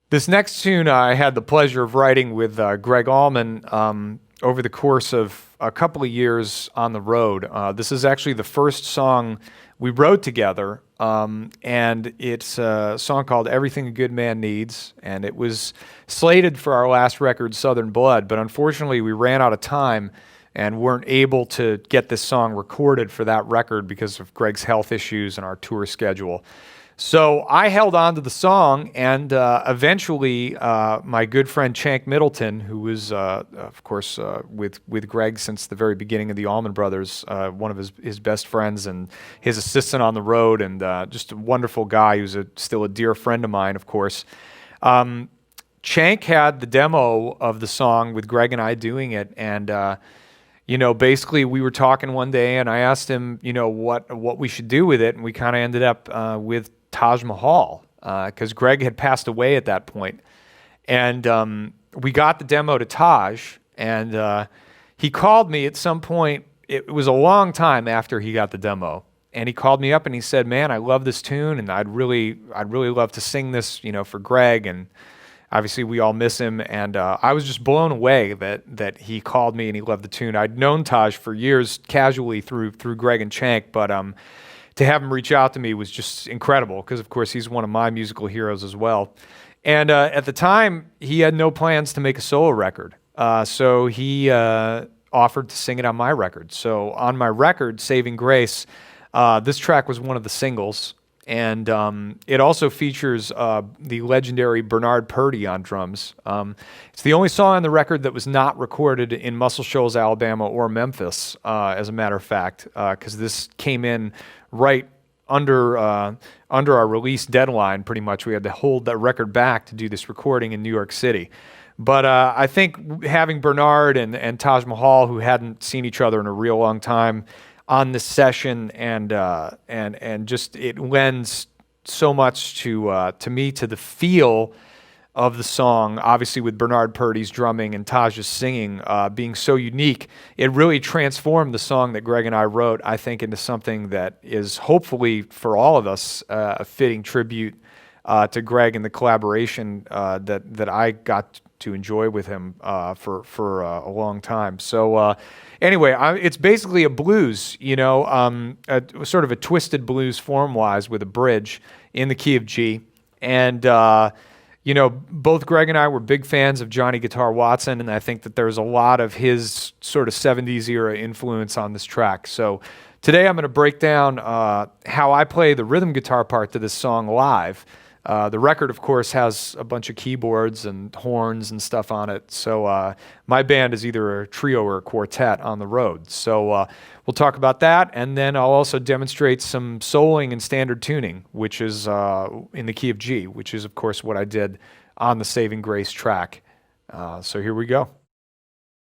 This next tune I had the pleasure of writing with Greg Allman over the course of a couple of years on the road. This is actually the first song we wrote together, and it's a song called Everything a Good Man Needs, and it was slated for our last record, Southern Blood, but unfortunately we ran out of time and weren't able to get this song recorded for that record because of Greg's health issues and our tour schedule. So I held on to the song, and eventually my good friend Chank Middleton, who was, of course, with Greg since the very beginning of the Allman Brothers, one of his best friends and his assistant on the road, and just a wonderful guy who's still a dear friend of mine, of course. Chank had the demo of the song with Greg and I doing it, and basically we were talking one day, and I asked him, what we should do with it, and we kind of ended up with Taj Mahal, because Greg had passed away at that point. And we got the demo to Taj, and he called me at some point. It was a long time after he got the demo, and he called me up and he said, "Man, I love this tune, and I'd really love to sing this, for Greg." And obviously we all miss him, and I was just blown away that he called me and he loved the tune. I'd known Taj for years casually through Greg and Chank, but to have him reach out to me was just incredible, because of course he's one of my musical heroes as well. And at the time, he had no plans to make a solo record, so he offered to sing it on my record. So on my record, Saving Grace, this track was one of the singles, and it also features the legendary Bernard Purdie on drums. It's the only song on the record that was not recorded in Muscle Shoals, Alabama, or Memphis, as a matter of fact, because this came in right under our release deadline. Pretty much, we had to hold that record back to do this recording in New York City. But I think having Bernard and Taj Mahal, who hadn't seen each other in a real long time, on this session, and just it lends so much to me, to the feel of the song. Obviously, with Bernard Purdie's drumming and Taj's singing being so unique, it really transformed the song that Greg and I wrote, I think, into something that is hopefully for all of us a fitting tribute to Greg and the collaboration that I got to enjoy with him for a long time. So anyway, it's basically a blues, sort of a twisted blues form-wise with a bridge in the key of G. And both Greg and I were big fans of Johnny Guitar Watson, and I think that there's a lot of his sort of 70s era influence on this track. So today I'm going to break down how I play the rhythm guitar part to this song live. The record, of course, has a bunch of keyboards and horns and stuff on it. So my band is either a trio or a quartet on the road. So we'll talk about that, and then I'll also demonstrate some soloing and standard tuning, which is in the key of G, which is, of course, what I did on the Saving Grace track. So here we go.